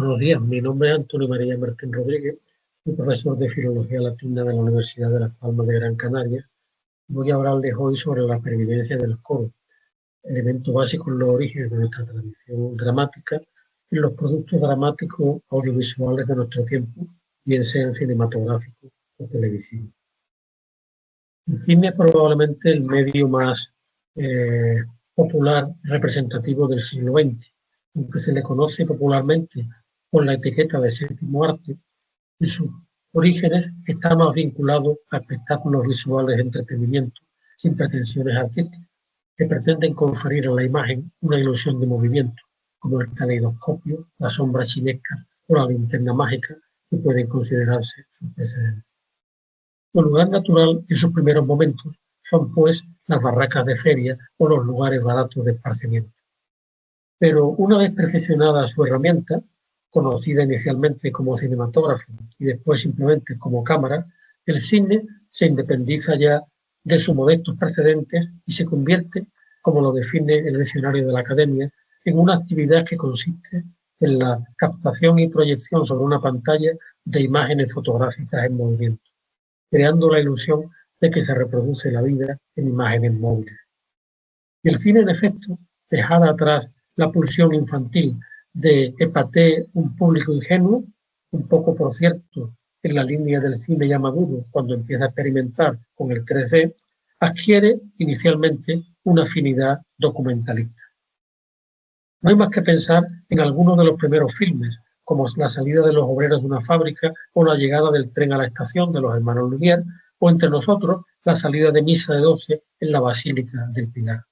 Buenos días, mi nombre es Antonio María Martín Rodríguez, soy profesor de Filología Latina de la Universidad de Las Palmas de Gran Canaria. Voy a hablarles hoy sobre la pervivencia del coro, elemento básico en los orígenes de nuestra tradición dramática y los productos dramáticos audiovisuales de nuestro tiempo, bien sean cinematográficos o televisivos. El cine es probablemente el medio más popular representativo del siglo XX, aunque se le conoce popularmente con la etiqueta de séptimo arte. En sus orígenes está más vinculado a espectáculos visuales de entretenimiento, sin pretensiones artísticas, que pretenden conferir a la imagen una ilusión de movimiento, como el caleidoscopio, la sombra chinesca o la linterna mágica, que pueden considerarse sus precedentes. Su lugar natural en sus primeros momentos son, pues, las barracas de feria o los lugares baratos de esparcimiento. Pero una vez perfeccionada su herramienta, conocida inicialmente como cinematógrafo y después simplemente como cámara, el cine se independiza ya de sus modestos precedentes y se convierte, como lo define el diccionario de la Academia, en una actividad que consiste en la captación y proyección sobre una pantalla de imágenes fotográficas en movimiento, creando la ilusión de que se reproduce la vida en imágenes móviles. Y el cine, en efecto, dejada atrás la pulsión infantil de épater un público ingenuo, un poco, por cierto, en la línea del cine ya maduro, cuando empieza a experimentar con el 3D, adquiere inicialmente una afinidad documentalista. No hay más que pensar en algunos de los primeros filmes, como la salida de los obreros de una fábrica o la llegada del tren a la estación de los hermanos Lumière, o entre nosotros la salida de Misa de 12 en la Basílica del Pilar.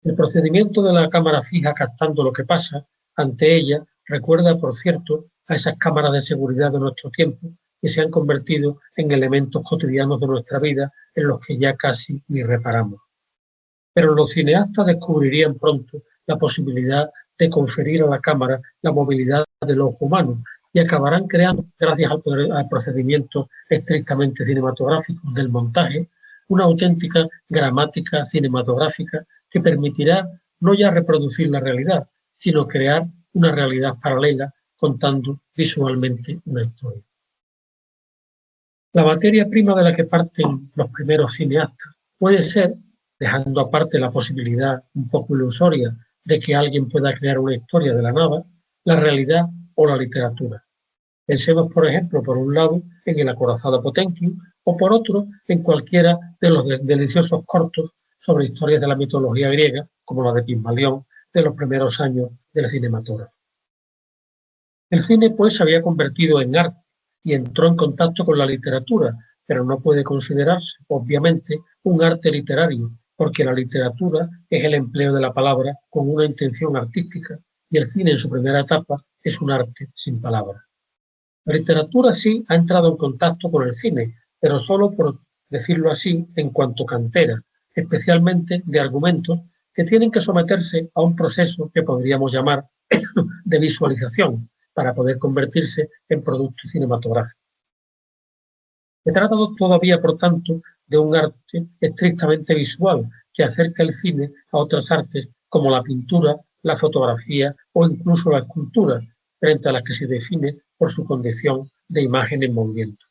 El procedimiento de la cámara fija captando lo que pasa ante ella recuerda, por cierto, a esas cámaras de seguridad de nuestro tiempo que se han convertido en elementos cotidianos de nuestra vida en los que ya casi ni reparamos. Pero los cineastas descubrirían pronto la posibilidad de conferir a la cámara la movilidad del ojo humano y acabarán creando, gracias al procedimiento estrictamente cinematográfico del montaje, una auténtica gramática cinematográfica que permitirá no ya reproducir la realidad, sino crear una realidad paralela contando visualmente una historia. La materia prima de la que parten los primeros cineastas puede ser, dejando aparte la posibilidad un poco ilusoria de que alguien pueda crear una historia de la nada, la realidad o la literatura. Pensemos, por ejemplo, por un lado, en el acorazado Potemkin o por otro, en cualquiera de los deliciosos cortos sobre historias de la mitología griega, como la de Pigmalión, de los primeros años del cinematógrafo. El cine, pues, se había convertido en arte y entró en contacto con la literatura, pero no puede considerarse, obviamente, un arte literario, porque la literatura es el empleo de la palabra con una intención artística y el cine en su primera etapa es un arte sin palabras. La literatura sí ha entrado en contacto con el cine, pero solo, por decirlo así, en cuanto cantera, especialmente de argumentos que tienen que someterse a un proceso que podríamos llamar de visualización para poder convertirse en producto cinematográfico. Se trata todavía, por tanto, de un arte estrictamente visual que acerca el cine a otras artes como la pintura, la fotografía o incluso la escultura, frente a las que se define por su condición de imagen en movimiento.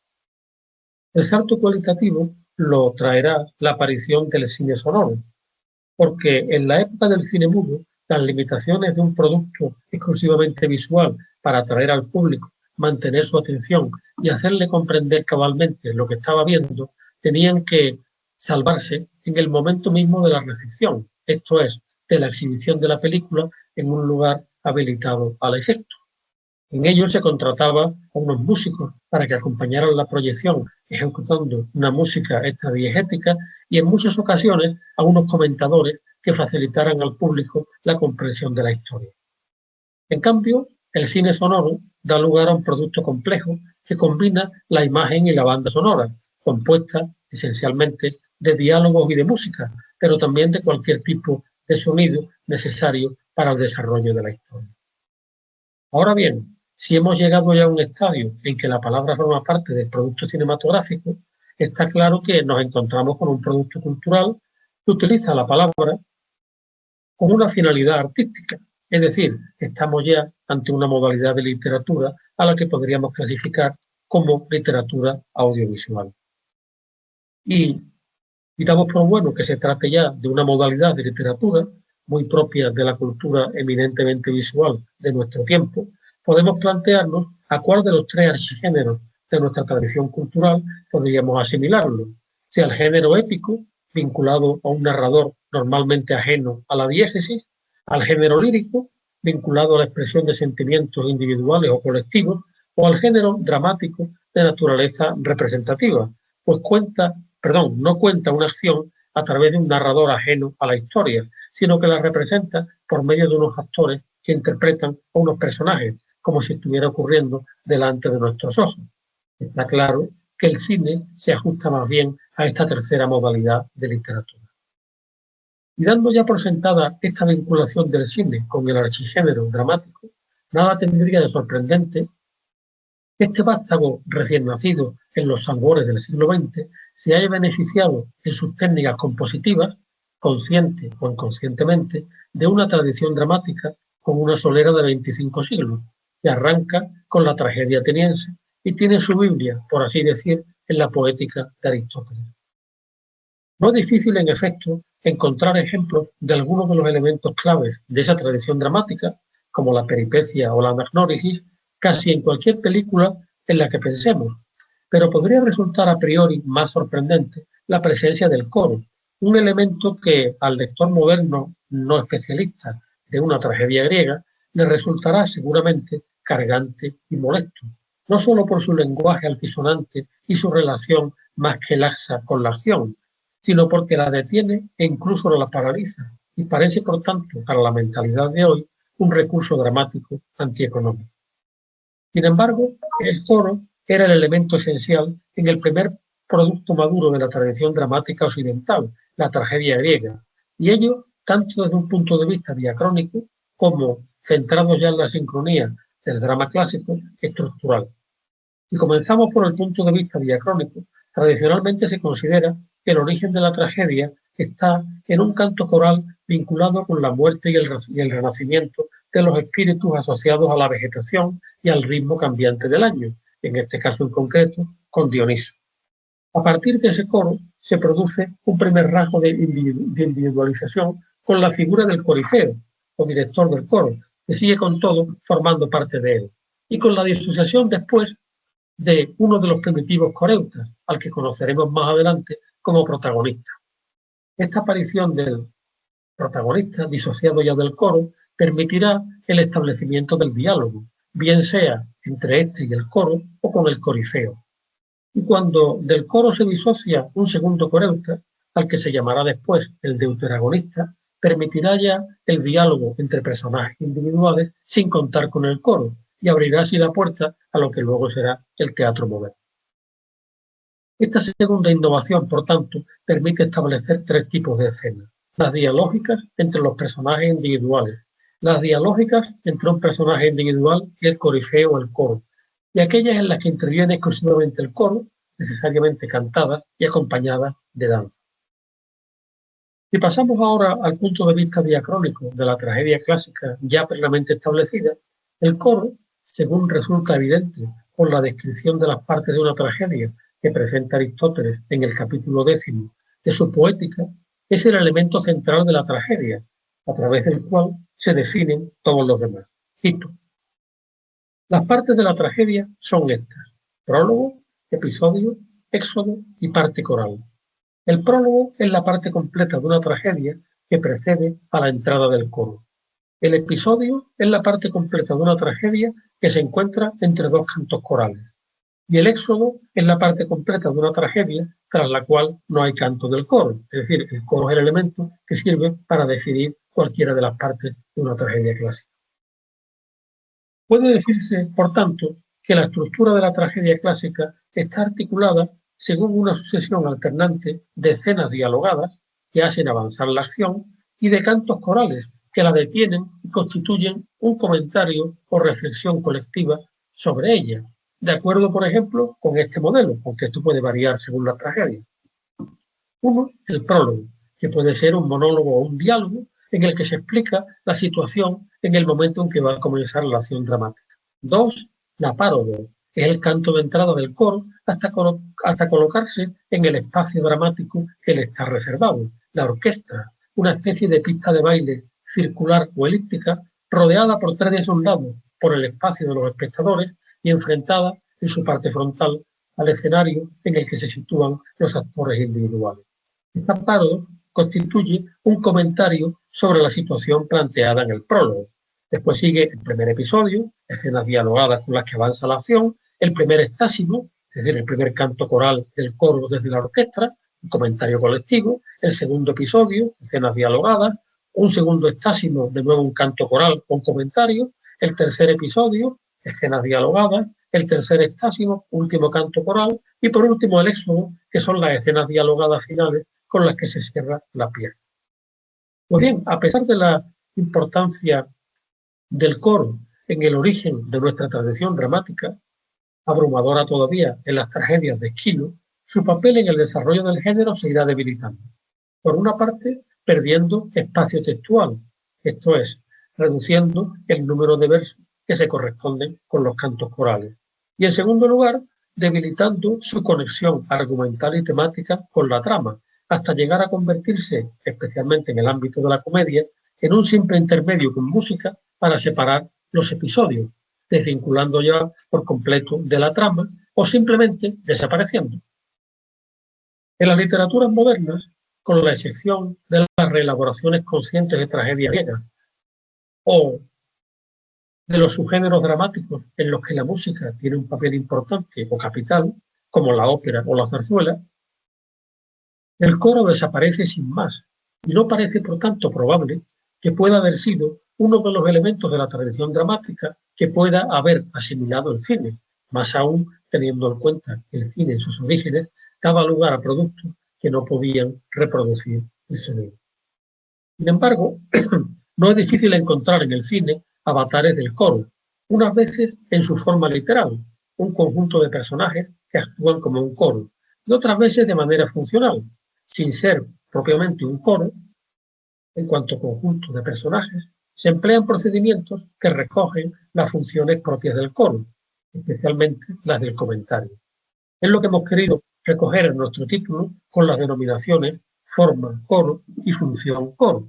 El salto cualitativo lo traerá la aparición del cine sonoro, porque en la época del cine mudo, las limitaciones de un producto exclusivamente visual para atraer al público, mantener su atención y hacerle comprender cabalmente lo que estaba viendo, tenían que salvarse en el momento mismo de la recepción, esto es, de la exhibición de la película en un lugar habilitado al efecto. En ello se contrataba a unos músicos para que acompañaran la proyección ejecutando una música extradiegética y en muchas ocasiones a unos comentadores que facilitaran al público la comprensión de la historia. En cambio, el cine sonoro da lugar a un producto complejo que combina la imagen y la banda sonora, compuesta esencialmente de diálogos y de música, pero también de cualquier tipo de sonido necesario para el desarrollo de la historia. Ahora bien, si hemos llegado ya a un estadio en que la palabra forma parte del producto cinematográfico, está claro que nos encontramos con un producto cultural que utiliza la palabra con una finalidad artística Es decir, estamos ya ante una modalidad de literatura a la que podríamos clasificar como literatura audiovisual. Y damos por bueno que se trate ya de una modalidad de literatura muy propia de la cultura eminentemente visual de nuestro tiempo. Podemos plantearnos a cuál de los tres archigéneros de nuestra tradición cultural podríamos asimilarlo, sea el género épico, vinculado a un narrador normalmente ajeno a la diégesis, al género lírico, vinculado a la expresión de sentimientos individuales o colectivos, o al género dramático de naturaleza representativa, pues no cuenta una acción a través de un narrador ajeno a la historia, sino que la representa por medio de unos actores que interpretan a unos personajes, como si estuviera ocurriendo delante de nuestros ojos. Está claro que el cine se ajusta más bien a esta tercera modalidad de literatura. Y dando ya por sentada esta vinculación del cine con el archigénero dramático, nada tendría de sorprendente que este vástago recién nacido en los albores del siglo XX se haya beneficiado en sus técnicas compositivas, consciente o inconscientemente, de una tradición dramática con una solera de 25 siglos, que arranca con la tragedia ateniense y tiene su Biblia, por así decir, en la poética de Aristóteles. No es difícil, en efecto, encontrar ejemplos de algunos de los elementos claves de esa tradición dramática, como la peripecia o la anagnórisis, casi en cualquier película en la que pensemos, pero podría resultar a priori más sorprendente la presencia del coro, un elemento que al lector moderno no especialista de una tragedia griega le resultará seguramente cargante y molesto, no solo por su lenguaje altisonante y su relación más que laxa con la acción, sino porque la detiene e incluso la paraliza, y parece, por tanto, para la mentalidad de hoy, un recurso dramático antieconómico. Sin embargo, el coro era el elemento esencial en el primer producto maduro de la tradición dramática occidental, la tragedia griega, y ello tanto desde un punto de vista diacrónico como, centrado ya en la sincronía del drama clásico, estructural. Si comenzamos por el punto de vista diacrónico, tradicionalmente se considera que el origen de la tragedia está en un canto coral vinculado con la muerte y el renacimiento de los espíritus asociados a la vegetación y al ritmo cambiante del año, en este caso en concreto, con Dioniso. A partir de ese coro se produce un primer rasgo de individualización con la figura del corifeo, o director del coro, que sigue con todo formando parte de él, y con la disociación después de uno de los primitivos coreutas, al que conoceremos más adelante como protagonista. Esta aparición del protagonista, disociado ya del coro, permitirá el establecimiento del diálogo, bien sea entre este y el coro o con el corifeo. Y cuando del coro se disocia un segundo coreuta, al que se llamará después el deuteragonista, permitirá ya el diálogo entre personajes individuales sin contar con el coro, y abrirá así la puerta a lo que luego será el teatro moderno. Esta segunda innovación, por tanto, permite establecer tres tipos de escenas: las dialógicas entre los personajes individuales, las dialógicas entre un personaje individual y el corifeo o el coro, y aquellas en las que interviene exclusivamente el coro, necesariamente cantada y acompañada de danza. Si pasamos ahora al punto de vista diacrónico de la tragedia clásica ya plenamente establecida, el coro, según resulta evidente por la descripción de las partes de una tragedia que presenta Aristóteles en el capítulo 10 de su Poética, es el elemento central de la tragedia, a través del cual se definen todos los demás. Cito: las partes de la tragedia son estas: prólogo, episodio, éxodo y parte coral. El prólogo es la parte completa de una tragedia que precede a la entrada del coro. El episodio es la parte completa de una tragedia que se encuentra entre dos cantos corales. Y el éxodo es la parte completa de una tragedia tras la cual no hay canto del coro. Es decir, el coro es el elemento que sirve para definir cualquiera de las partes de una tragedia clásica. Puede decirse, por tanto, que la estructura de la tragedia clásica está articulada según una sucesión alternante de escenas dialogadas que hacen avanzar la acción y de cantos corales que la detienen y constituyen un comentario o reflexión colectiva sobre ella, de acuerdo, por ejemplo, con este modelo, aunque esto puede variar según la tragedia. Uno, el prólogo, que puede ser un monólogo o un diálogo en el que se explica la situación en el momento en que va a comenzar la acción dramática. 2. La párodo, que es el canto de entrada del coro hasta colocarse en el espacio dramático que le está reservado. La orquesta, una especie de pista de baile circular o elíptica, rodeada por 3 de sus lados por el espacio de los espectadores y enfrentada en su parte frontal al escenario en el que se sitúan los actores individuales. Esta párodo constituye un comentario sobre la situación planteada en el prólogo. Después sigue el primer episodio, escenas dialogadas con las que avanza la acción, el primer estásimo, es decir, el primer canto coral del coro desde la orquesta, un comentario colectivo, el segundo episodio, escenas dialogadas, un segundo estásimo, de nuevo un canto coral con comentario, el tercer episodio, escenas dialogadas, el tercer estásimo, último canto coral, y por último el éxodo, que son las escenas dialogadas finales con las que se cierra la pieza. Pues bien, a pesar de la importancia del coro en el origen de nuestra tradición dramática, abrumadora todavía en las tragedias de Esquilo, su papel en el desarrollo del género se irá debilitando. Por una parte, perdiendo espacio textual, esto es, reduciendo el número de versos que se corresponden con los cantos corales. Y en segundo lugar, debilitando su conexión argumental y temática con la trama, hasta llegar a convertirse, especialmente en el ámbito de la comedia, en un simple intermedio con música para separar los episodios, desvinculando ya por completo de la trama o simplemente desapareciendo. En las literaturas modernas, con la excepción de las reelaboraciones conscientes de tragedia griega o de los subgéneros dramáticos en los que la música tiene un papel importante o capital, como la ópera o la zarzuela, el coro desaparece sin más y no parece, por tanto, probable que pueda haber sido uno de los elementos de la tradición dramática que pueda haber asimilado el cine, más aún teniendo en cuenta que el cine en sus orígenes daba lugar a productos que no podían reproducir el sonido. Sin embargo, no es difícil encontrar en el cine avatares del coro, unas veces en su forma literal, un conjunto de personajes que actúan como un coro, y otras veces de manera funcional, sin ser propiamente un coro. En cuanto a conjunto de personajes, se emplean procedimientos que recogen las funciones propias del coro, especialmente las del comentario. Es lo que hemos querido recoger en nuestro título con las denominaciones forma coro y función coro.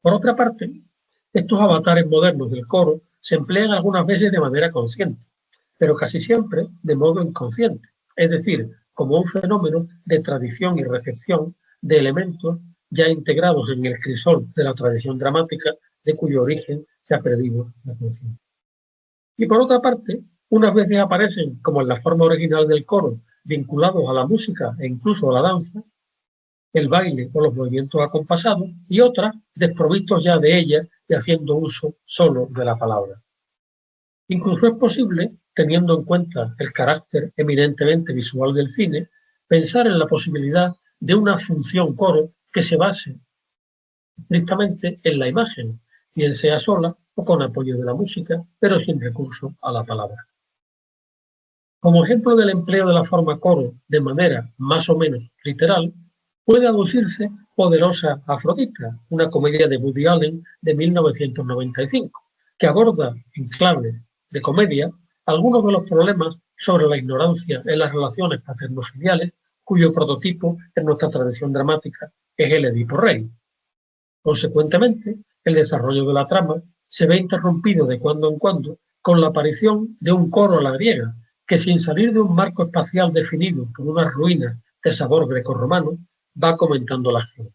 Por otra parte, estos avatares modernos del coro se emplean algunas veces de manera consciente, pero casi siempre de modo inconsciente, es decir, como un fenómeno de tradición y recepción de elementos ya integrados en el crisol de la tradición dramática de cuyo origen se ha perdido la conciencia. Y por otra parte, unas veces aparecen, como en la forma original del coro, vinculados a la música e incluso a la danza, el baile o los movimientos acompasados, y otras desprovistos ya de ella y haciendo uso solo de la palabra. Incluso es posible, teniendo en cuenta el carácter eminentemente visual del cine, pensar en la posibilidad de una función coro que se base estrictamente en la imagen, bien sea sola o con apoyo de la música, pero sin recurso a la palabra. Como ejemplo del empleo de la forma coro de manera más o menos literal, puede aducirse Poderosa Afrodita, una comedia de Woody Allen de 1995, que aborda en clave de comedia algunos de los problemas sobre la ignorancia en las relaciones paterno-filiales, cuyo prototipo en nuestra tradición dramática es el Edipo Rey. Consecuentemente, el desarrollo de la trama se ve interrumpido de cuando en cuando con la aparición de un coro a la griega, que sin salir de un marco espacial definido por unas ruinas de sabor grecorromano, va comentando la acción.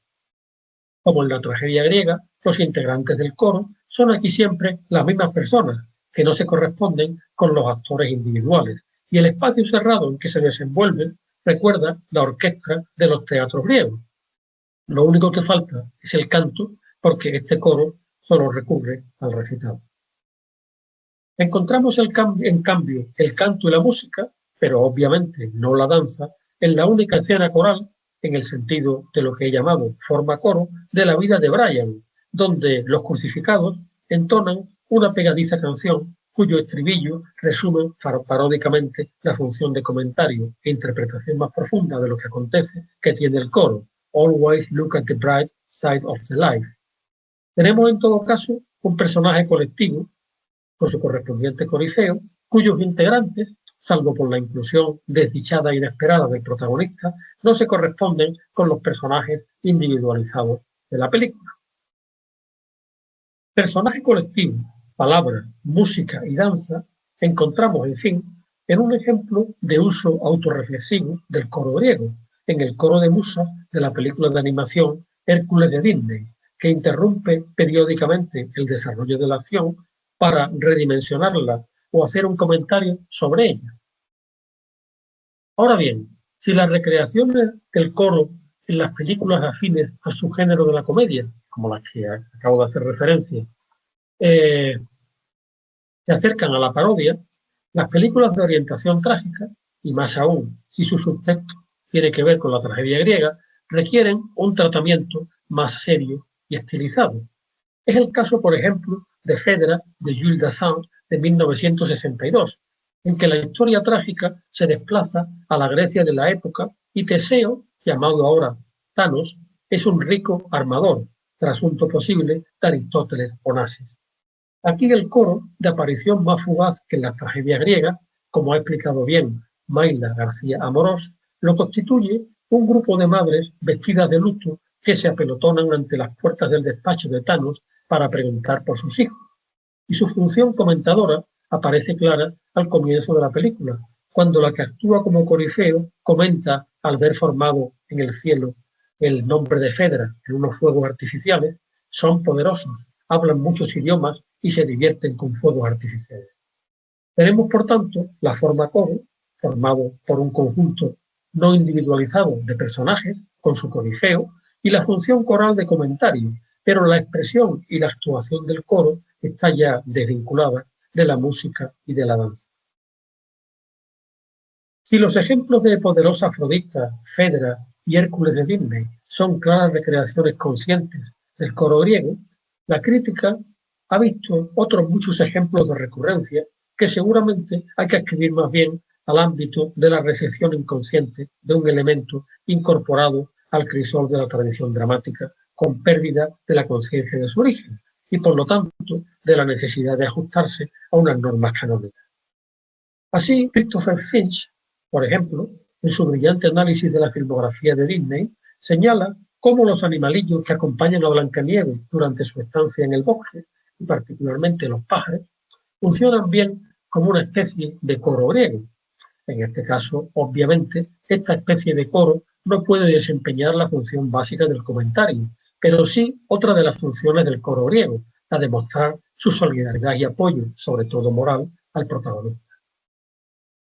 Como en la tragedia griega, los integrantes del coro son aquí siempre las mismas personas, que no se corresponden con los actores individuales, y el espacio cerrado en que se desenvuelven recuerda la orquesta de los teatros griegos. Lo único que falta es el canto, porque este coro solo recurre al recitado. Encontramos en cambio el canto y la música, pero obviamente no la danza, en la única escena coral, en el sentido de lo que he llamado forma coro, de la vida de Brian, donde los crucificados entonan una pegadiza canción cuyo estribillo resume paródicamente la función de comentario e interpretación más profunda de lo que acontece que tiene el coro. Always look at the bright side of the life. Tenemos en todo caso un personaje colectivo con su correspondiente corifeo, cuyos integrantes, salvo por la inclusión desdichada e inesperada del protagonista, no se corresponden con los personajes individualizados de la película. Personaje colectivo, palabra, música y danza, encontramos, en fin, en un ejemplo de uso autorreflexivo del coro griego, en el coro de musas de la película de animación Hércules de Disney, que interrumpe periódicamente el desarrollo de la acción para redimensionarla o hacer un comentario sobre ella. Ahora bien, si las recreaciones del coro en las películas afines a su género de la comedia, como las que acabo de hacer referencia, se acercan a la parodia, las películas de orientación trágica, y más aún si su subtexto tiene que ver con la tragedia griega, requieren un tratamiento más serio y estilizado. Es el caso, por ejemplo, de Phèdre de Jules Dassin de 1962, en que la historia trágica se desplaza a la Grecia de la época y Teseo, llamado ahora Thanos, es un rico armador, trasunto posible de Aristóteles Onassis. Aquí el coro, de aparición más fugaz que en las tragedias griegas, como ha explicado bien Mayla García Amorós, lo constituye un grupo de madres vestidas de luto que se apelotonan ante las puertas del despacho de Thanos para preguntar por sus hijos. Y su función comentadora aparece clara al comienzo de la película, cuando la que actúa como corifeo comenta, al ver formado en el cielo el nombre de Phèdre en unos fuegos artificiales, son poderosos, hablan muchos idiomas y se divierten con fuegos artificiales. Tenemos, por tanto, la forma coro, formado por un conjunto no individualizado de personajes con su corifeo, y la función coral de comentario, pero la expresión y la actuación del coro está ya desvinculada de la música y de la danza. Si los ejemplos de Poderosa Afrodita, Phèdre y Hércules de Disney son claras recreaciones conscientes del coro griego, la crítica ha visto otros muchos ejemplos de recurrencia que seguramente hay que adscribir más bien al ámbito de la recepción inconsciente de un elemento incorporado al crisol de la tradición dramática con pérdida de la conciencia de su origen y, por lo tanto, de la necesidad de ajustarse a unas normas canónicas. Así, Christopher Finch, por ejemplo, en su brillante análisis de la filmografía de Disney, señala cómo los animalillos que acompañan a Blancanieves durante su estancia en el bosque, y particularmente los pájaros, funcionan bien como una especie de coro griego. En este caso, obviamente, esta especie de coro no puede desempeñar la función básica del comentario, pero sí otra de las funciones del coro griego, la de mostrar su solidaridad y apoyo, sobre todo moral, al protagonista.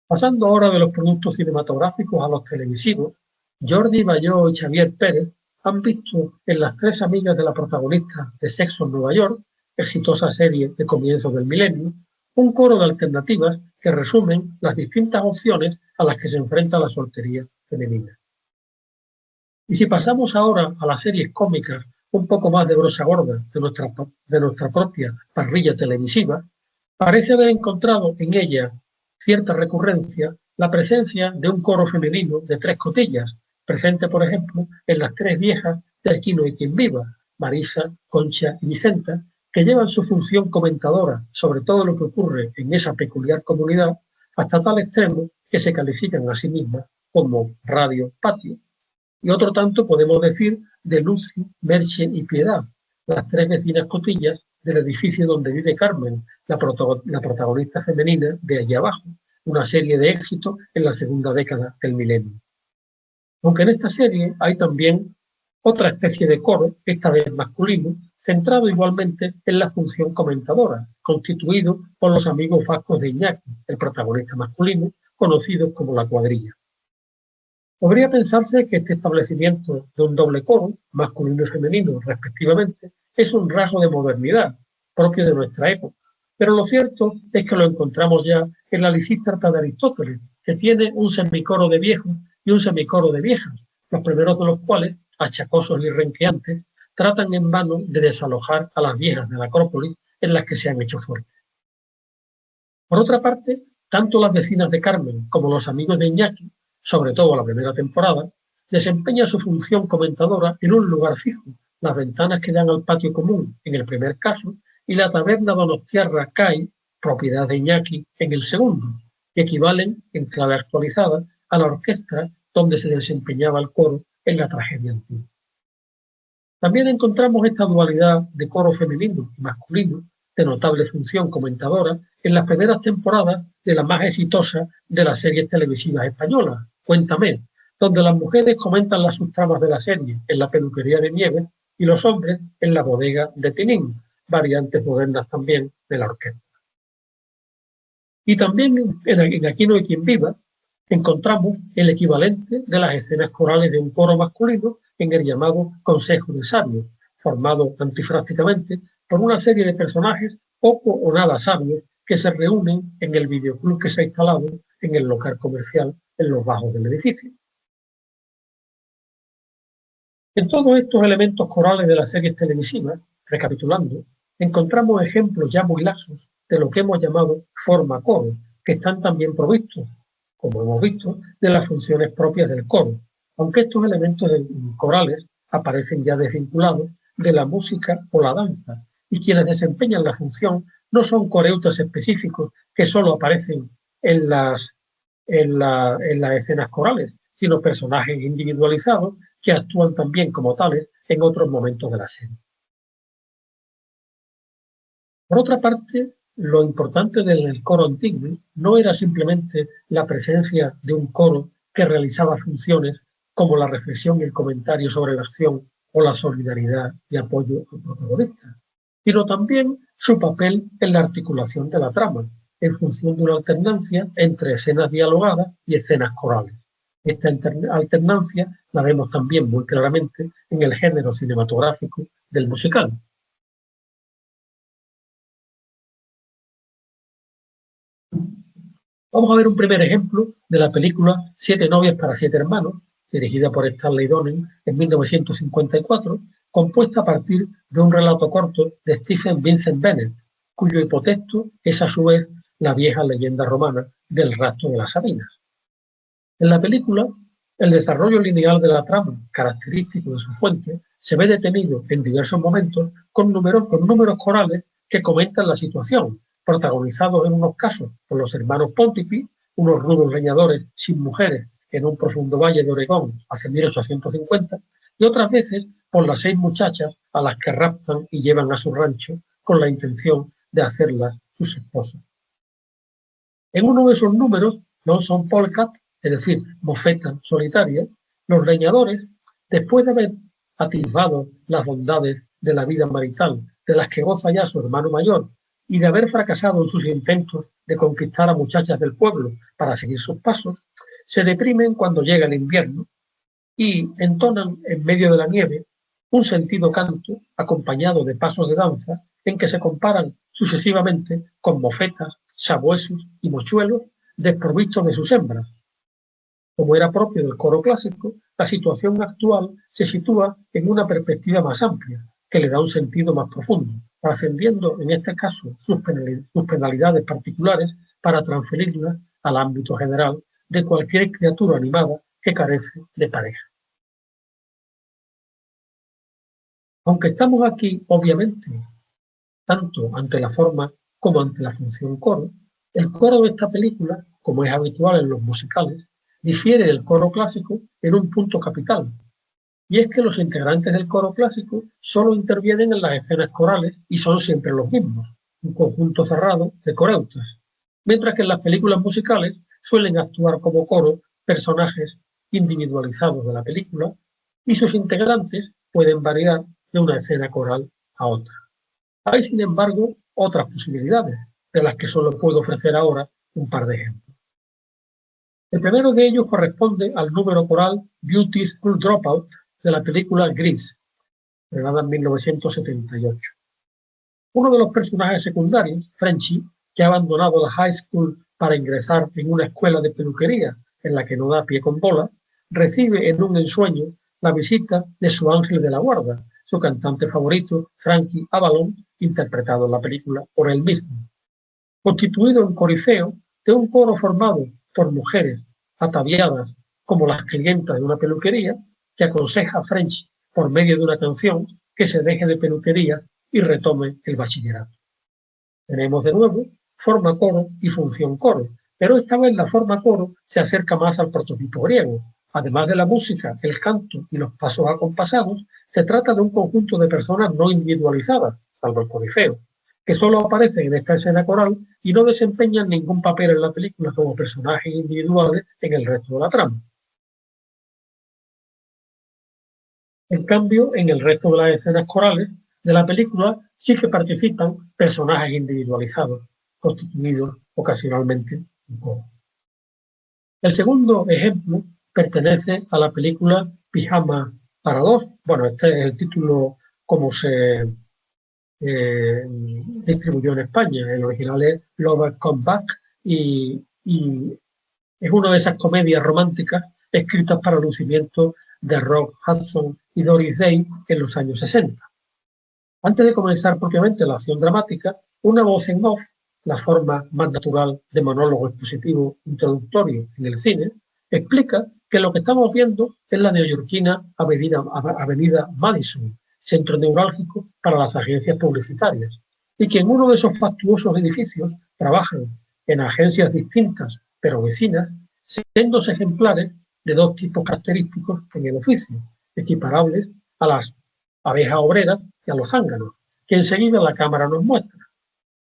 Pasando ahora de los productos cinematográficos a los televisivos, Jordi Bayó y Xavier Pérez han visto en Las tres amigas de la protagonista de Sexo en Nueva York, exitosa serie de comienzos del milenio, un coro de alternativas que resumen las distintas opciones a las que se enfrenta la soltería femenina. Y si pasamos ahora a las series cómicas un poco más de brocha gorda de nuestra propia parrilla televisiva, parece haber encontrado en ella cierta recurrencia la presencia de un coro femenino de tres cotillas, presente, por ejemplo, en Las tres viejas de Aquí no hay quien viva, Marisa, Concha y Vicenta, que llevan su función comentadora sobre todo lo que ocurre en esa peculiar comunidad, hasta tal extremo que se califican a sí mismas como radio patio. Y otro tanto podemos decir de Lucy, Merche y Piedad, las tres vecinas cotillas del edificio donde vive Carmen, la protagonista femenina de Allí abajo, una serie de éxitos en la segunda década del milenio. Aunque en esta serie hay también otra especie de coro, esta vez masculino, centrado igualmente en la función comentadora, constituido por los amigos vascos de Iñaki, el protagonista masculino, conocidos como la cuadrilla. Podría pensarse que este establecimiento de un doble coro, masculino y femenino respectivamente, es un rasgo de modernidad propio de nuestra época, pero lo cierto es que lo encontramos ya en la Lisístrata de Aristóteles, que tiene un semicoro de viejos y un semicoro de viejas, los primeros de los cuales, achacosos y renqueantes, tratan en vano de desalojar a las viejas de la Acrópolis en las que se han hecho fuertes. Por otra parte, tanto las vecinas de Carmen como los amigos de Iñaki, sobre todo la primera temporada, desempeñan su función comentadora en un lugar fijo, las ventanas que dan al patio común en el primer caso y la taberna donostiarra Cai, propiedad de Iñaki, en el segundo, que equivalen, en clave actualizada, a la orquesta donde se desempeñaba el coro en la tragedia antigua. También encontramos esta dualidad de coro femenino y masculino, de notable función comentadora, en las primeras temporadas de la más exitosa de las series televisivas españolas, Cuéntame, donde las mujeres comentan las subtramas de la serie en la peluquería de Nieves y los hombres en la bodega de Tinín, variantes modernas también de la orquesta. Y también en Aquí no hay quien viva encontramos el equivalente de las escenas corales de un coro masculino en el llamado Consejo de Sabios, formado antifrácticamente por una serie de personajes poco o nada sabios que se reúnen en el videoclub que se ha instalado en el local comercial en los bajos del edificio. En todos estos elementos corales de las series televisivas, recapitulando, encontramos ejemplos ya muy laxos de lo que hemos llamado forma coro, que están también provistos, como hemos visto, de las funciones propias del coro, aunque estos elementos corales aparecen ya desvinculados de la música o la danza, y quienes desempeñan la función no son coreutas específicos que solo aparecen en las escenas corales, sino personajes individualizados que actúan también como tales en otros momentos de la serie. Por otra parte, lo importante del coro antiguo no era simplemente la presencia de un coro que realizaba funciones como la reflexión y el comentario sobre la acción o la solidaridad y apoyo al protagonista, sino también su papel en la articulación de la trama, en función de una alternancia entre escenas dialogadas y escenas corales. Esta alternancia la vemos también muy claramente en el género cinematográfico del musical. Vamos a ver un primer ejemplo de la película Siete novias para siete hermanos, dirigida por Stanley Donen en 1954, compuesta a partir de un relato corto de Stephen Vincent Bennett, cuyo hipotexto es a su vez la vieja leyenda romana del rastro de las Sabinas. En la película, el desarrollo lineal de la trama, característico de su fuente, se ve detenido en diversos momentos con números corales que comentan la situación, protagonizados en unos casos por los hermanos Pontipi, unos rudos leñadores sin mujeres en un profundo valle de Oregón hacia 1850, y otras veces por las 6 muchachas a las que raptan y llevan a su rancho con la intención de hacerlas sus esposas. En uno de esos números, Lonesome Polecat, es decir, mofeta solitaria, los leñadores, después de haber atisbado las bondades de la vida marital de las que goza ya su hermano mayor y de haber fracasado en sus intentos de conquistar a muchachas del pueblo para seguir sus pasos, se deprimen cuando llega el invierno y entonan en medio de la nieve un sentido canto acompañado de pasos de danza en que se comparan sucesivamente con mofetas, sabuesos y mochuelos desprovistos de sus hembras. Como era propio del coro clásico, la situación actual se sitúa en una perspectiva más amplia, que le da un sentido más profundo, trascendiendo en este caso sus penalidades particulares para transferirlas al ámbito general de cualquier criatura animada que carece de pareja. Aunque estamos aquí, obviamente, tanto ante la forma como ante la función coro, el coro de esta película, como es habitual en los musicales, difiere del coro clásico en un punto capital, y es que los integrantes del coro clásico solo intervienen en las escenas corales y son siempre los mismos, un conjunto cerrado de coreutas, mientras que en las películas musicales suelen actuar como coro personajes individualizados de la película y sus integrantes pueden variar de una escena coral a otra. Hay, sin embargo, otras posibilidades, de las que solo puedo ofrecer ahora un par de ejemplos. El primero de ellos corresponde al número coral Beauty School Dropout de la película Grease, estrenada en 1978. Uno de los personajes secundarios, Frenchy, que ha abandonado la high school para ingresar en una escuela de peluquería en la que no da pie con bola, recibe en un ensueño la visita de su ángel de la guarda, su cantante favorito, Frankie Avalon, interpretado en la película por él mismo. constituido en corifeo de un coro formado por mujeres ataviadas como las clientas de una peluquería, que aconseja a French por medio de una canción que se deje de peluquería y retome el bachillerato. Tenemos de nuevo forma coro y función coro, pero esta vez la forma coro se acerca más al prototipo griego. Además de la música, el canto y los pasos acompasados, se trata de un conjunto de personas no individualizadas, salvo el corifeo, que solo aparecen en esta escena coral y no desempeñan ningún papel en la película como personajes individuales en el resto de la trama. En cambio, en el resto de las escenas corales de la película sí que participan personajes individualizados, constituidos ocasionalmente en coro. El segundo ejemplo pertenece a la película Pijama para dos. Bueno, este es el título como se distribuyó en España. El original es Lover Come Back y es una de esas comedias románticas escritas para lucimiento de Rock Hudson y Doris Day en los años 60. Antes de comenzar propiamente la acción dramática, una voz en off, la forma más natural de monólogo expositivo introductorio en el cine, explica que lo que estamos viendo es la neoyorquina Avenida Madison, centro neurálgico para las agencias publicitarias, y que en uno de esos fastuosos edificios trabajan en agencias distintas pero vecinas, siendo ejemplares de dos tipos característicos en el oficio, equiparables a las abejas obreras y a los zánganos, que enseguida la cámara nos muestra.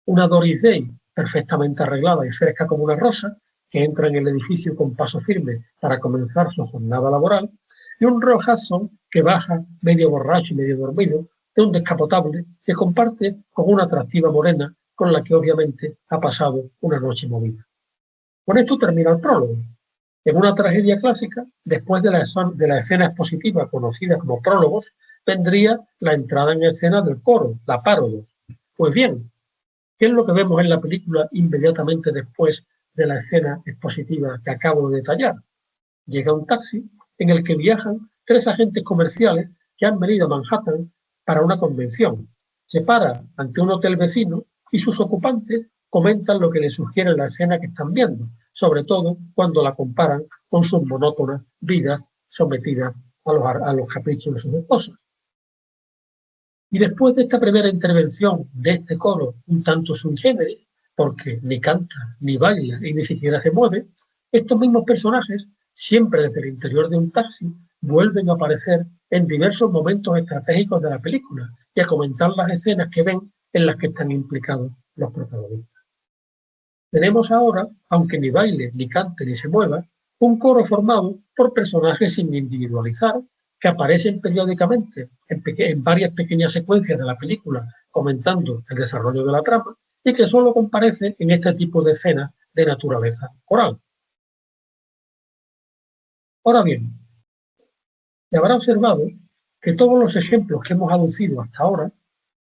Una Doris Day perfectamente arreglada y fresca como una rosa, que entra en el edificio con paso firme para comenzar su jornada laboral, y un Rock Hudson que baja medio borracho y medio dormido de un descapotable que comparte con una atractiva morena con la que obviamente ha pasado una noche movida. Con esto termina el prólogo. En una tragedia clásica, después de la escena expositiva conocida como prólogos, vendría la entrada en escena del coro, la parodos. Pues bien, ¿qué es lo que vemos en la película inmediatamente después de la escena expositiva que acabo de detallar? Llega un taxi en el que viajan tres agentes comerciales que han venido a Manhattan para una convención. Se para ante un hotel vecino y sus ocupantes comentan lo que les sugiere la escena que están viendo, sobre todo cuando la comparan con sus monótonas vidas sometidas a los caprichos de sus esposas. Y después de esta primera intervención de este coro un tanto sui generis, porque ni canta, ni baila y ni siquiera se mueve, estos mismos personajes, siempre desde el interior de un taxi, vuelven a aparecer en diversos momentos estratégicos de la película y a comentar las escenas que ven en las que están implicados los protagonistas. Tenemos ahora, aunque ni baile, ni cante, ni se mueva, un coro formado por personajes sin individualizar que aparecen periódicamente en varias pequeñas secuencias de la película comentando el desarrollo de la trama y que solo comparecen en este tipo de escenas de naturaleza coral. Ahora bien, se habrá observado que todos los ejemplos que hemos aducido hasta ahora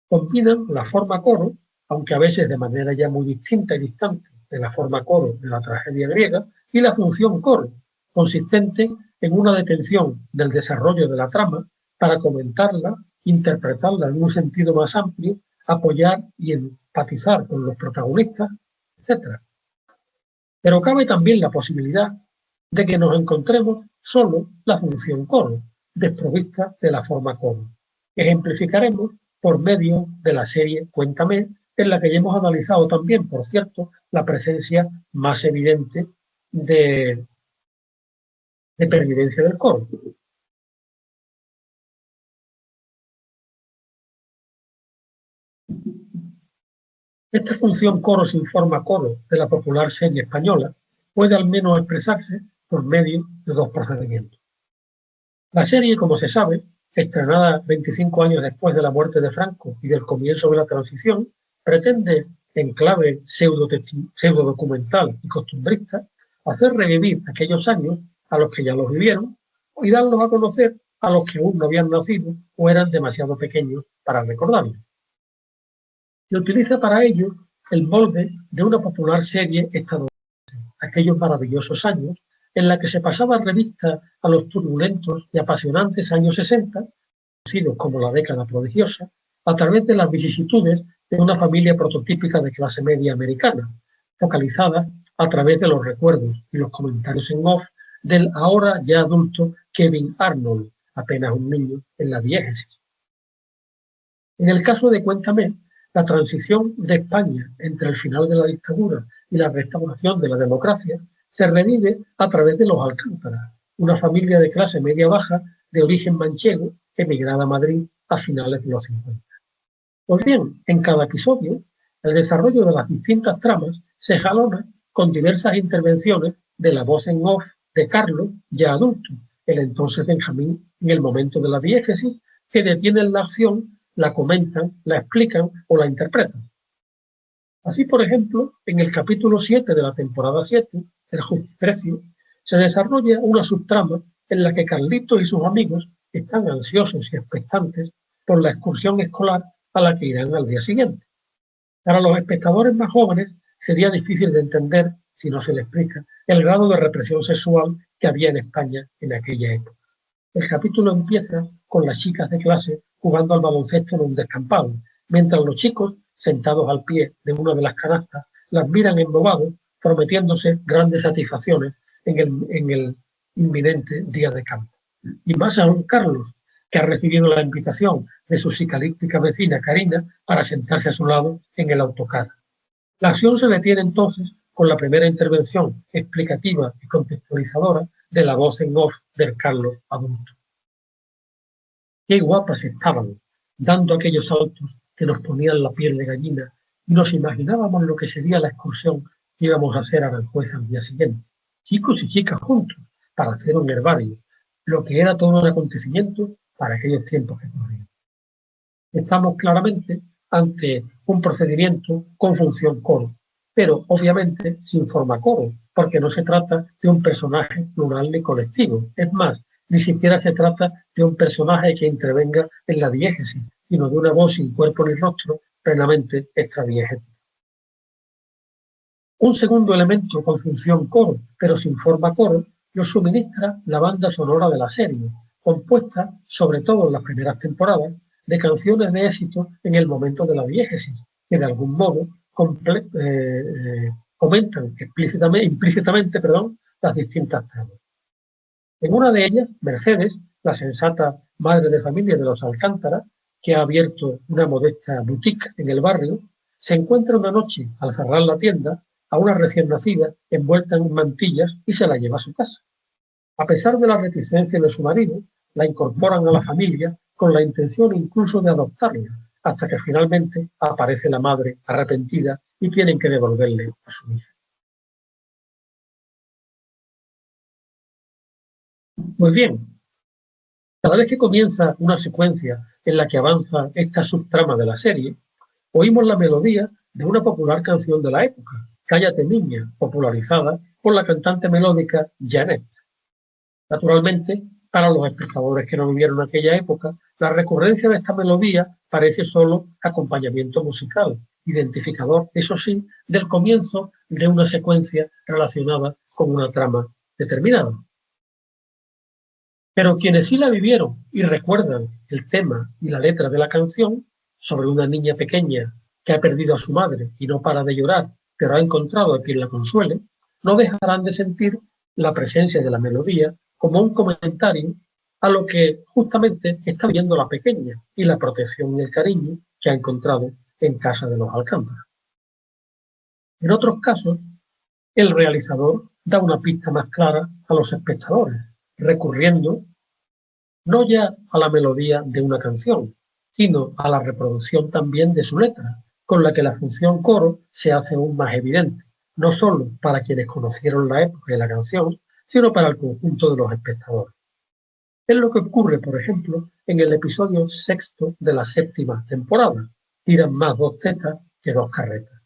combinan la forma coro, aunque a veces de manera ya muy distinta y distante de la forma coro de la tragedia griega, y la función coro, consistente en una detención del desarrollo de la trama para comentarla, interpretarla en un sentido más amplio, apoyar y empatizar con los protagonistas, etc. Pero cabe también la posibilidad de que nos encontremos solo la función coro, desprovista de la forma coro. Ejemplificaremos por medio de la serie Cuéntame, en la que ya hemos analizado también, por cierto, la presencia más evidente de pervivencia del coro. Esta función coro sin forma coro de la popular serie española puede al menos expresarse por medio de dos procedimientos. La serie, como se sabe, estrenada 25 años después de la muerte de Franco y del comienzo de la transición, pretende, en clave pseudo-documental y costumbrista, hacer revivir aquellos años a los que ya los vivieron y darlos a conocer a los que aún no habían nacido o eran demasiado pequeños para recordarlos. Se utiliza para ello el molde de una popular serie estadounidense, aquellos maravillosos años en la que se pasaba revista a los turbulentos y apasionantes años 60, conocidos como la década prodigiosa, a través de las vicisitudes de una familia prototípica de clase media americana, focalizadas a través de los recuerdos y los comentarios en off del ahora ya adulto Kevin Arnold, apenas un niño en la diégesis. En el caso de Cuéntame, la transición de España entre el final de la dictadura y la restauración de la democracia se revive a través de los Alcántara, una familia de clase media-baja de origen manchego emigrada a Madrid a finales de los 50. Pues bien, en cada episodio, el desarrollo de las distintas tramas se jalona con diversas intervenciones de la voz en off de Carlos, ya adulto, el entonces Benjamín, en el momento de la diégesis, que detienen la acción, la comentan, la explican o la interpretan. Así, por ejemplo, en el capítulo 7 de la temporada 7, El Justiprecio, se desarrolla una subtrama en la que Carlitos y sus amigos están ansiosos y expectantes por la excursión escolar a la que irán al día siguiente. Para los espectadores más jóvenes sería difícil de entender, si no se les explica, el grado de represión sexual que había en España en aquella época. El capítulo empieza con las chicas de clase jugando al baloncesto en un descampado, mientras los chicos, sentados al pie de una de las canastas, las miran embobados, prometiéndose grandes satisfacciones en el inminente día de campo. Y más aún Carlos, que ha recibido la invitación de su psicalíptica vecina Karina para sentarse a su lado en el autocar. La acción se detiene entonces con la primera intervención explicativa y contextualizadora de la voz en off del Carlos adulto. Qué guapas estaban, dando aquellos saltos que nos ponían la piel de gallina y nos imaginábamos lo que sería la excursión que íbamos a hacer a Aranjuez al día siguiente. Chicos y chicas juntos, para hacer un herbario, lo que era todo un acontecimiento para aquellos tiempos que corrían. Estamos claramente ante un procedimiento con función coro, pero obviamente sin forma coro, porque no se trata de un personaje plural ni colectivo. Es más, ni siquiera se trata de un personaje que intervenga en la diégesis, sino de una voz sin cuerpo ni rostro, plenamente extradiegética. Un segundo elemento con función coro, pero sin forma coro, lo suministra la banda sonora de la serie, compuesta, sobre todo en las primeras temporadas, de canciones de éxito en el momento de la diégesis, que de algún modo comentan implícitamente las distintas tramas. En una de ellas, Mercedes, la sensata madre de familia de los Alcántara, que ha abierto una modesta boutique en el barrio, se encuentra una noche, al cerrar la tienda, a una recién nacida envuelta en mantillas y se la lleva a su casa. A pesar de la reticencia de su marido, la incorporan a la familia con la intención incluso de adoptarla, hasta que finalmente aparece la madre arrepentida y tienen que devolverle a su hija. Pues bien, cada vez que comienza una secuencia en la que avanza esta subtrama de la serie, oímos la melodía de una popular canción de la época, Cállate niña, popularizada por la cantante melódica Janet. Naturalmente, para los espectadores que no vivieron aquella época, la recurrencia de esta melodía parece solo acompañamiento musical, identificador, eso sí, del comienzo de una secuencia relacionada con una trama determinada. Pero quienes sí la vivieron y recuerdan el tema y la letra de la canción, sobre una niña pequeña que ha perdido a su madre y no para de llorar, pero ha encontrado a quien la consuele, no dejarán de sentir la presencia de la melodía como un comentario a lo que justamente está viendo la pequeña y la protección y el cariño que ha encontrado en casa de los Alcántara. En otros casos, el realizador da una pista más clara a los espectadores, recurriendo no ya a la melodía de una canción, sino a la reproducción también de su letra, con la que la función coro se hace aún más evidente, no solo para quienes conocieron la época de la canción, sino para el conjunto de los espectadores. Es lo que ocurre, por ejemplo, en el episodio 6 de la 7ª temporada, Tiran más 2 tetas que 2 carretas.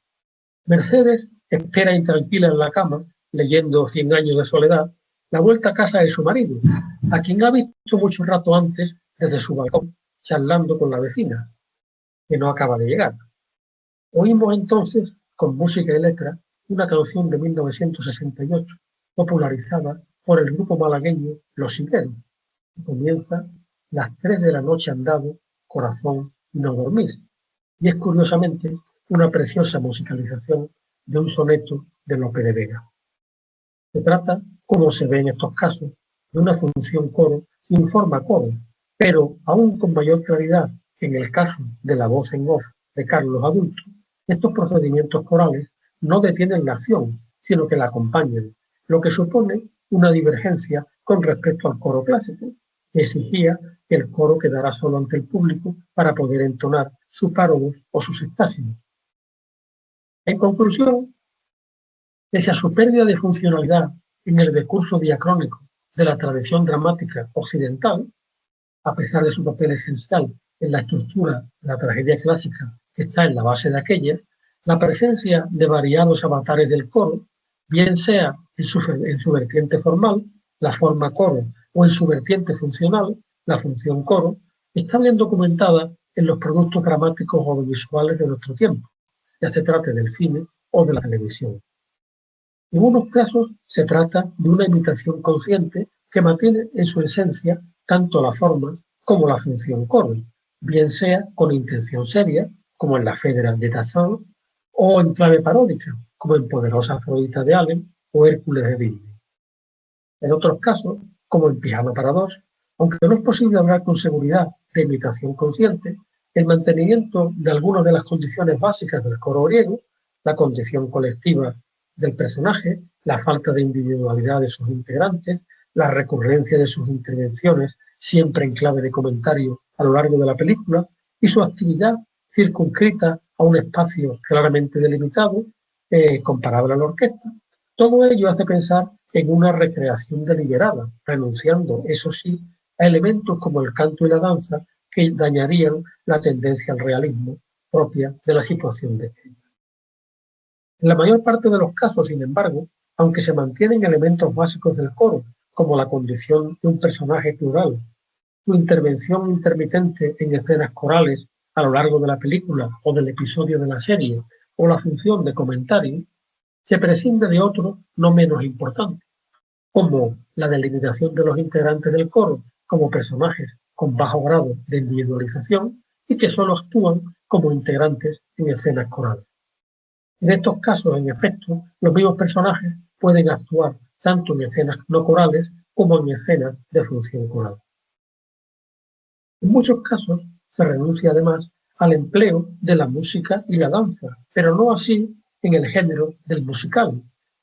Mercedes espera intranquila en la cama, leyendo 100 años de soledad, la vuelta a casa de su marido, a quien ha visto mucho rato antes desde su balcón, charlando con la vecina, que no acaba de llegar. Oímos entonces, con música y letra, una canción de 1968, popularizada por el grupo malagueño Los Higueros, que comienza las 3 de la noche han dado, corazón y no dormís. Y es curiosamente una preciosa musicalización de un soneto de Lope de Vega. Se trata, como se ve en estos casos, de una función coro sin forma coro, pero aún con mayor claridad que en el caso de la voz en off de Carlos Adulto, estos procedimientos corales no detienen la acción, sino que la acompañan, lo que supone una divergencia con respecto al coro clásico, que exigía que el coro quedara solo ante el público para poder entonar sus párodos o sus extásimos. En conclusión, pese a su pérdida de funcionalidad en el discurso diacrónico de la tradición dramática occidental, a pesar de su papel esencial en la estructura de la tragedia clásica que está en la base de aquella, la presencia de variados avatares del coro, bien sea en su vertiente formal, la forma coro, o en su vertiente funcional, la función coro, está bien documentada en los productos dramáticos audiovisuales de nuestro tiempo, ya se trate del cine o de la televisión. En unos casos se trata de una imitación consciente que mantiene en su esencia tanto la forma como la función coro, bien sea con intención seria, como en La Federa de Tarzán, o en clave paródica, como en Poderosa Afrodita de Allen o Hércules de Disney. En otros casos, como en Pijama para dos, aunque no es posible hablar con seguridad de imitación consciente, el mantenimiento de algunas de las condiciones básicas del coro griego, la condición colectiva del personaje, la falta de individualidad de sus integrantes, la recurrencia de sus intervenciones siempre en clave de comentario a lo largo de la película y su actividad circunscrita a un espacio claramente delimitado, comparable a la orquesta. Todo ello hace pensar en una recreación deliberada, renunciando, eso sí, a elementos como el canto y la danza que dañarían la tendencia al realismo propia de la situación descrita. En la mayor parte de los casos, sin embargo, aunque se mantienen elementos básicos del coro, como la condición de un personaje plural, su intervención intermitente en escenas corales a lo largo de la película o del episodio de la serie, o la función de comentario, se prescinde de otro no menos importante, como la delimitación de los integrantes del coro como personajes con bajo grado de individualización y que solo actúan como integrantes en escenas corales. En estos casos, en efecto, los mismos personajes pueden actuar tanto en escenas no corales como en escenas de función coral. En muchos casos se renuncia además al empleo de la música y la danza, pero no así en el género del musical,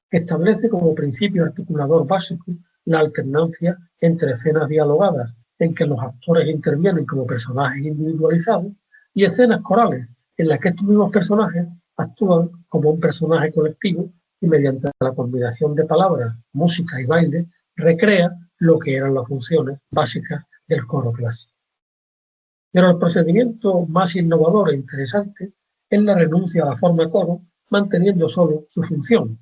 que establece como principio articulador básico la alternancia entre escenas dialogadas en que los actores intervienen como personajes individualizados y escenas corales en las que estos mismos personajes actúan como un personaje colectivo y mediante la combinación de palabras, música y baile recrea lo que eran las funciones básicas del coro clásico. Pero el procedimiento más innovador e interesante es la renuncia a la forma coro, manteniendo solo su función.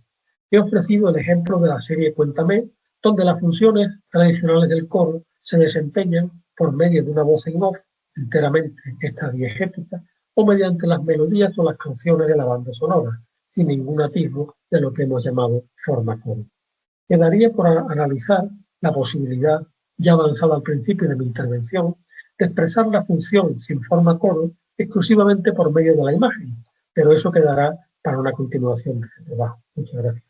He ofrecido el ejemplo de la serie Cuéntame, donde las funciones tradicionales del coro se desempeñan por medio de una voz en off, enteramente extradiegética, o mediante las melodías o las canciones de la banda sonora, sin ningún atisbo de lo que hemos llamado forma coro. Quedaría por analizar la posibilidad, ya avanzada al principio de mi intervención, de expresar la función sin forma coro exclusivamente por medio de la imagen, pero eso quedará para una continuación de este trabajo. Muchas gracias.